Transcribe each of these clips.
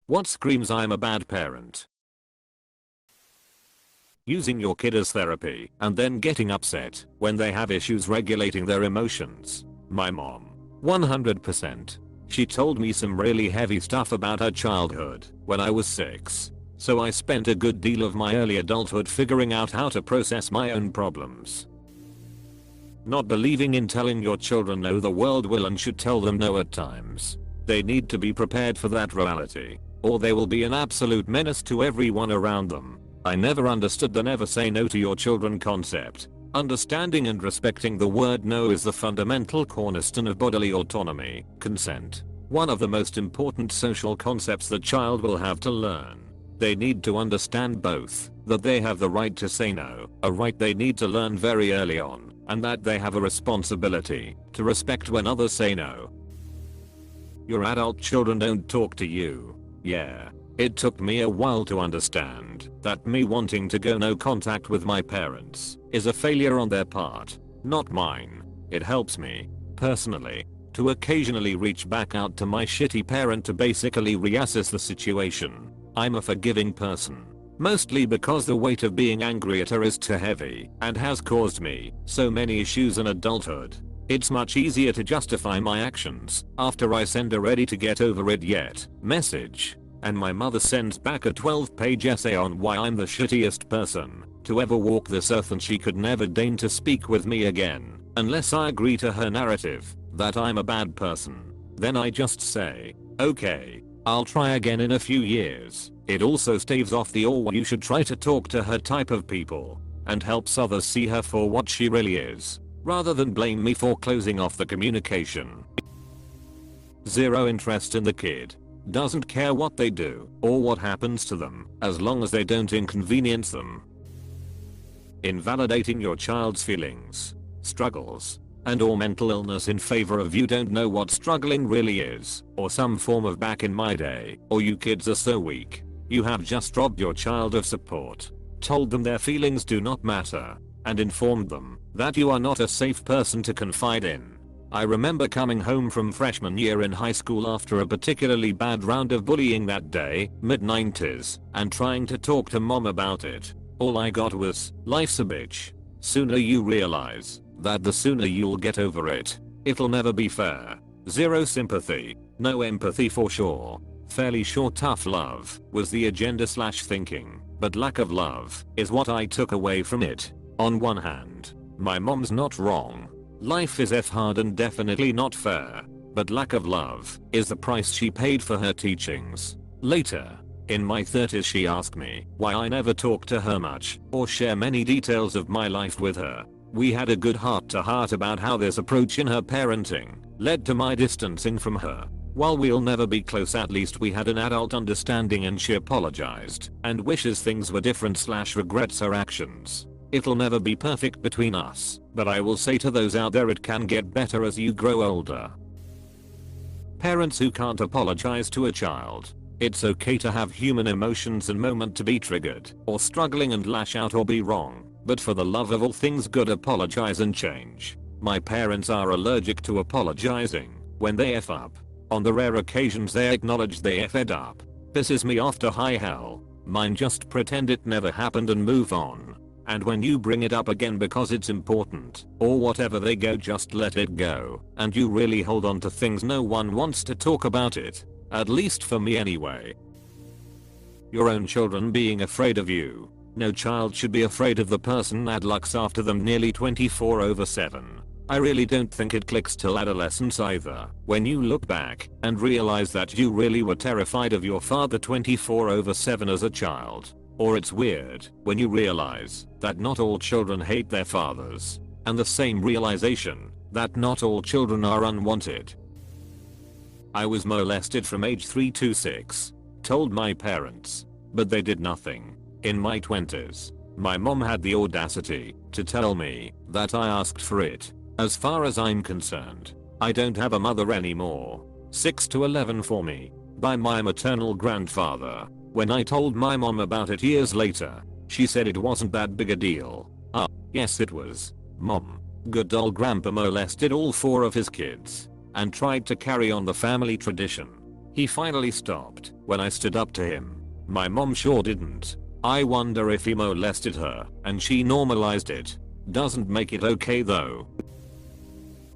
What screams I'm a bad parent? Using your kid as therapy and then getting upset when they have issues regulating their emotions. My mom. 100%. She told me some really heavy stuff about her childhood when I was 6. So I spent a good deal of my early adulthood figuring out how to process my own problems. Not believing in telling your children no, the world will and should tell them no at times. They need to be prepared for that reality, or they will be an absolute menace to everyone around them. I never understood the never say no to your children concept. Understanding and respecting the word no is the fundamental cornerstone of bodily autonomy, consent. One of the most important social concepts the child will have to learn. They need to understand both, that they have the right to say no, a right they need to learn very early on, and that they have a responsibility to respect when others say no. Your adult children don't talk to you. Yeah. It took me a while to understand that me wanting to go no contact with my parents is a failure on their part, not mine. It helps me, personally, to occasionally reach back out to my shitty parent to basically reassess the situation. I'm a forgiving person. Mostly because the weight of being angry at her is too heavy and has caused me so many issues in adulthood. It's much easier to justify my actions after I send a ready to get over it yet message. And my mother sends back a 12-page essay on why I'm the shittiest person to ever walk this earth, and she could never deign to speak with me again unless I agree to her narrative that I'm a bad person. Then I just say, okay, I'll try again in a few years. It also staves off the "or you should try to talk to her" type of people and helps others see her for what she really is, rather than blame me for closing off the communication. Zero interest in the kid. Doesn't care what they do or what happens to them as long as they don't inconvenience them. Invalidating your child's feelings, struggles, and or mental illness in favor of "you don't know what struggling really is," or some form of "back in my day," or "you kids are so weak." You have just robbed your child of support, told them their feelings do not matter, and informed them that you are not a safe person to confide in. I remember coming home from freshman year in high school after a particularly bad round of bullying that day, mid-90s, and trying to talk to mom about it. All I got was, "Life's a bitch. Sooner you realize that, the sooner you'll get over it. It'll never be fair." Zero sympathy, no empathy for sure. Fairly sure tough love was the agenda/thinking, but lack of love is what I took away from it. On one hand, my mom's not wrong. Life is hard and definitely not fair, but lack of love is the price she paid for her teachings. Later, in my 30s, she asked me why I never talked to her much or share many details of my life with her. We had a good heart-to-heart about how this approach in her parenting led to my distancing from her. While we'll never be close, at least we had an adult understanding, and she apologized and wishes things were different/regrets her actions. It'll never be perfect between us, but I will say to those out there, it can get better as you grow older. Parents who can't apologize to a child. It's okay to have human emotions and moment to be triggered or struggling and lash out or be wrong, but for the love of all things good, apologize and change. My parents are allergic to apologizing when they F up. On the rare occasions they acknowledge they F'd up, pisses me off to high hell. Mine just pretend it never happened and move on. And when you bring it up again because it's important, or whatever, they go, "just let it go," and you really hold on to things. No one wants to talk about it. At least for me anyway. Your own children being afraid of you. No child should be afraid of the person that looks after them nearly 24/7. I really don't think it clicks till adolescence either, when you look back and realize that you really were terrified of your father 24/7 as a child. Or it's weird when you realize that not all children hate their fathers, and the same realization that not all children are unwanted. I was molested from age 3 to 6. Told my parents, but they did nothing. In my 20s, my mom had the audacity to tell me that I asked for it. As far as I'm concerned, I don't have a mother anymore. 6 to 11 for me, by my maternal grandfather. When I told my mom about it years later, she said it wasn't that big a deal. Yes it was. Mom, good old grandpa molested all 4 of his kids and tried to carry on the family tradition. He finally stopped when I stood up to him. My mom sure didn't. I wonder if he molested her and she normalized it. Doesn't make it okay though.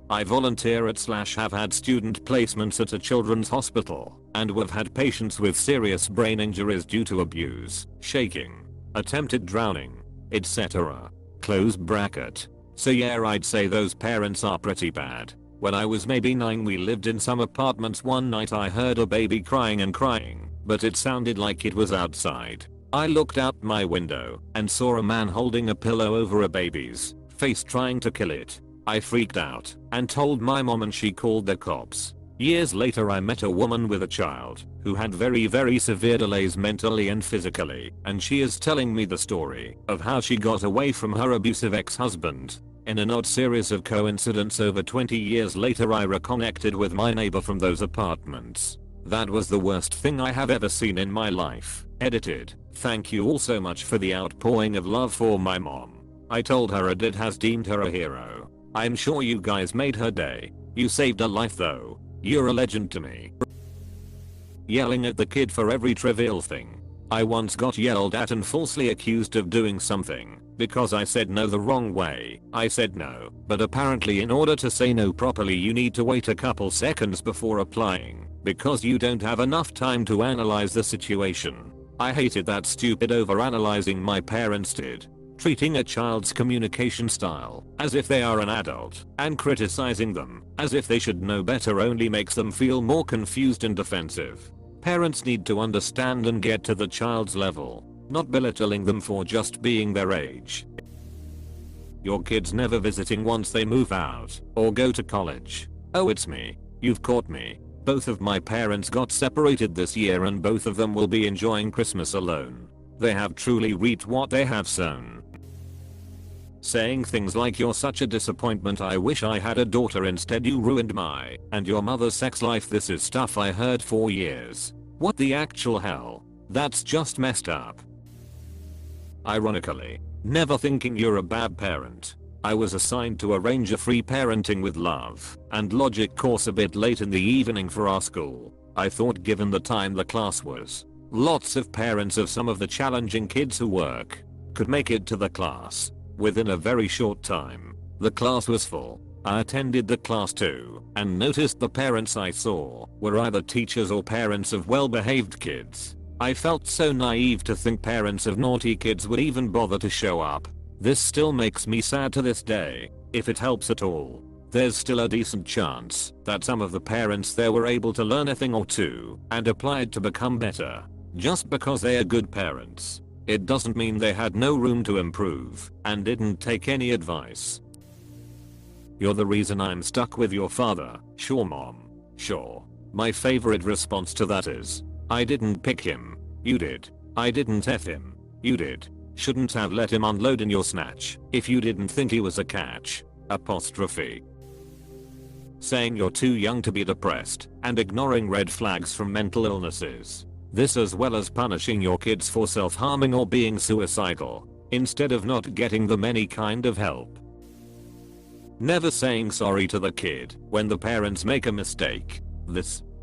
I volunteer at / have had student placements at a children's hospital and we've had patients with serious brain injuries due to abuse, shaking, attempted drowning, etc. Close bracket. So yeah, I'd say those parents are pretty bad. When I was maybe 9, we lived in some apartments. One night I heard a baby crying and crying, but it sounded like it was outside. I looked out my window and saw a man holding a pillow over a baby's face trying to kill it. I freaked out and told my mom and she called the cops. Years later I met a woman with a child who had very severe delays mentally and physically, and she is telling me the story of how she got away from her abusive ex-husband. In an odd series of coincidence, over 20 years later I reconnected with my neighbor from those apartments. That was the worst thing I have ever seen in my life. Edited. Thank you all so much for the outpouring of love for my mom. I told her Reddit has deemed her a hero. I'm sure you guys made her day. You saved a life though. You're a legend to me. Yelling at the kid for every trivial thing. I once got yelled at and falsely accused of doing something because I said no the wrong way. I said no, but apparently in order to say no properly you need to wait a couple seconds before replying because you don't have enough time to analyze the situation. I hated that stupid overanalyzing my parents did. Treating a child's communication style as if they are an adult and criticizing them as if they should know better only makes them feel more confused and defensive. Parents need to understand and get to the child's level, not belittling them for just being their age. Your kids never visiting once they move out or go to college. Oh, it's me. You've caught me. Both of my parents got separated this year and both of them will be enjoying Christmas alone. They have truly reaped what they have sown. Saying things like you're such a disappointment, I wish I had a daughter, instead you ruined my and your mother's sex life. This is stuff I heard for years. What the actual hell? That's just messed up. Ironically, never thinking you're a bad parent, I was assigned to arrange a free parenting with love and logic course a bit late in the evening for our school. I thought given the time the class was, lots of parents of some of the challenging kids who work could make it to the class. Within a very short time, the class was full. I attended the class too and noticed the parents I saw were either teachers or parents of well-behaved kids. I felt so naive to think parents of naughty kids would even bother to show up. This still makes me sad to this day. If it helps at all, there's still a decent chance that some of the parents there were able to learn a thing or two and applied to become better. Just because they are good parents, it doesn't mean they had no room to improve and didn't take any advice. You're the reason I'm stuck with your father. Sure mom. Sure. My favorite response to that is, I didn't pick him. You did. I didn't F him. You did. Shouldn't have let him unload in your snatch if you didn't think he was a catch. Apostrophe. Saying you're too young to be depressed and ignoring red flags from mental illnesses. This as well as punishing your kids for self-harming or being suicidal instead of not getting them any kind of help. Never saying sorry to the kid when the parents make a mistake.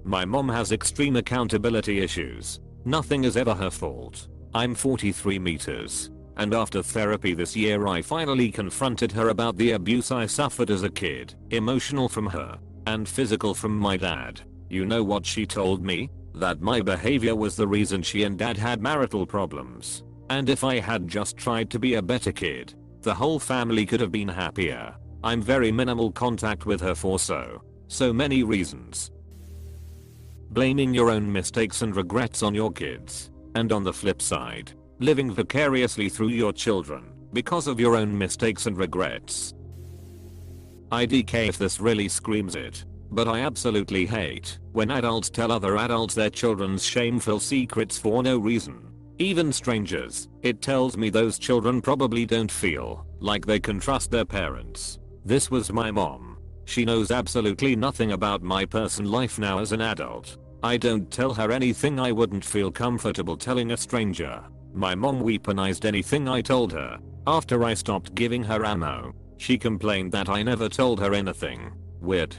My mom has extreme accountability issues. Nothing is ever her fault. I'm 43 meters. And after therapy this year I finally confronted her about the abuse I suffered as a kid. Emotional from her and physical from my dad. You know what she told me? That my behavior was the reason she and dad had marital problems. And if I had just tried to be a better kid, the whole family could have been happier. I'm very minimal contact with her for so many reasons. Blaming your own mistakes and regrets on your kids. And on the flip side, living vicariously through your children because of your own mistakes and regrets. IDK if this really screams it. But I absolutely hate when adults tell other adults their children's shameful secrets for no reason. Even strangers. It tells me those children probably don't feel like they can trust their parents. This was my mom. She knows absolutely nothing about my personal life now as an adult. I don't tell her anything I wouldn't feel comfortable telling a stranger. My mom weaponized anything I told her. After I stopped giving her ammo, she complained that I never told her anything. Weird.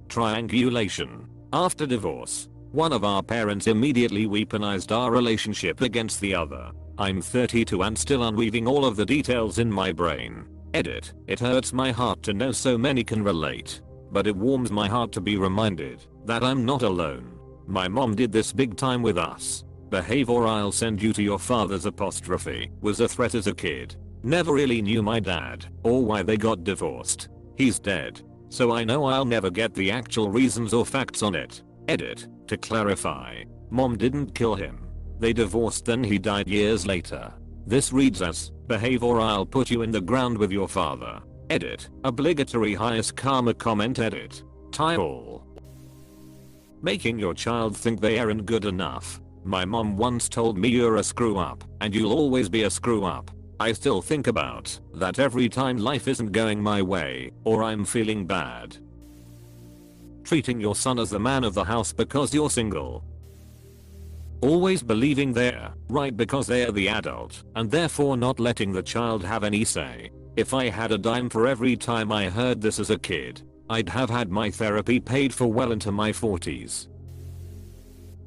Triangulation. After divorce, one of our parents immediately weaponized our relationship against the other. I'm 32 and still unweaving all of the details in my brain. Edit. It hurts my heart to know so many can relate. But it warms my heart to be reminded that I'm not alone. My mom did this big time with us. Behave or I'll send you to your father's apostrophe was a threat as a kid. Never really knew my dad or why they got divorced. He's dead. So I know I'll never get the actual reasons or facts on it. Edit. To clarify, mom didn't kill him. They divorced then he died years later. This reads as, behave or I'll put you in the ground with your father. Edit. Obligatory highest karma comment edit. Title. Making your child think they aren't good enough. My mom once told me you're a screw up and you'll always be a screw up. I still think about that every time life isn't going my way or I'm feeling bad. Treating your son as the man of the house because you're single. Always believing they're right because they're the adult and therefore not letting the child have any say. If I had a dime for every time I heard this as a kid, I'd have had my therapy paid for well into my 40s.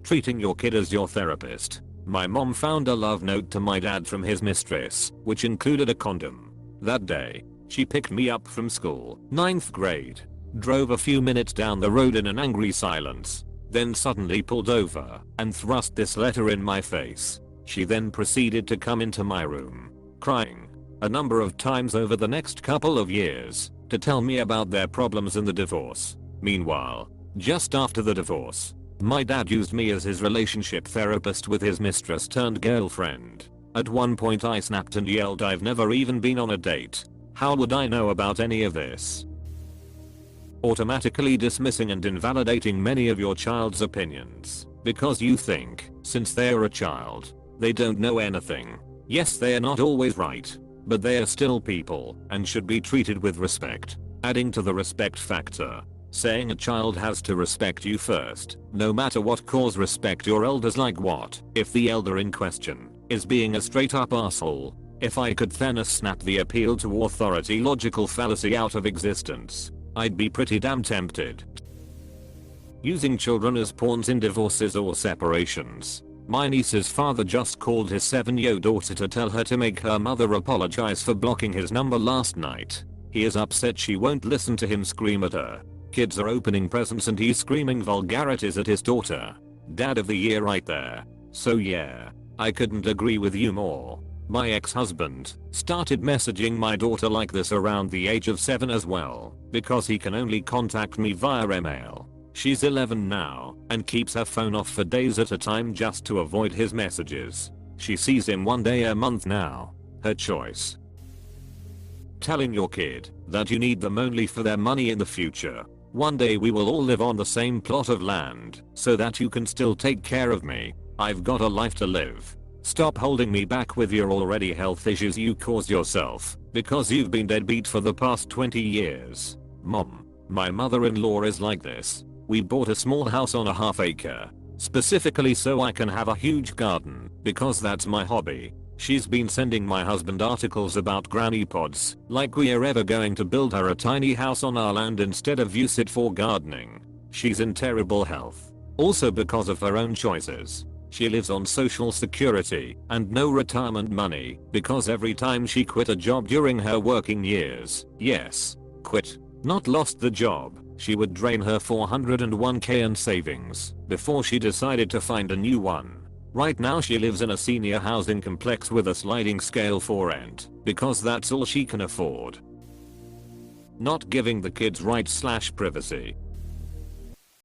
Treating your kid as your therapist. My mom found a love note to my dad from his mistress, which included a condom. That day, she picked me up from school, 9th grade, drove a few minutes down the road in an angry silence, then suddenly pulled over and thrust this letter in my face. She then proceeded to come into my room, crying a number of times over the next couple of years to tell me about their problems in the divorce. Meanwhile, just after the divorce, my dad used me as his relationship therapist with his mistress turned girlfriend. At one point I snapped and yelled, I've never even been on a date. How would I know about any of this? Automatically dismissing and invalidating many of your child's opinions because you think, since they're a child, they don't know anything. Yes, they are not always right, but they are still people and should be treated with respect. Adding to the respect factor, saying a child has to respect you first, no matter what cause. Respect your elders. Like what if the elder in question is being a straight up asshole? If I could Thanos snap the appeal to authority logical fallacy out of existence, I'd be pretty damn tempted. Using children as pawns in divorces or separations. My niece's father just called his 7-year-old daughter to tell her to make her mother apologize for blocking his number last night. He is upset she won't listen to him scream at her. Kids are opening presents and he's screaming vulgarities at his daughter. Dad of the year right there. So yeah, I couldn't agree with you more. My ex-husband started messaging my daughter like this around the age of 7 as well, because he can only contact me via email. She's 11 now and keeps her phone off for days at a time just to avoid his messages. She sees him one day a month now. Her choice. Telling your kid that you need them only for their money in the future. One day we will all live on the same plot of land so that you can still take care of me. I've got a life to live. Stop holding me back with your already health issues you caused yourself because you've been deadbeat for the past 20 years. Mom, my mother-in-law is like this. We bought a small house on a half acre, specifically so I can have a huge garden, because that's my hobby. She's been sending my husband articles about granny pods, like we are ever going to build her a tiny house on our land instead of use it for gardening. She's in terrible health. Also because of her own choices. She lives on social security and no retirement money because every time she quit a job during her working years, yes, quit, not lost the job, she would drain her 401k in savings before she decided to find a new one. Right now she lives in a senior housing complex with a sliding scale for rent because that's all she can afford. Not giving the kids rights/privacy.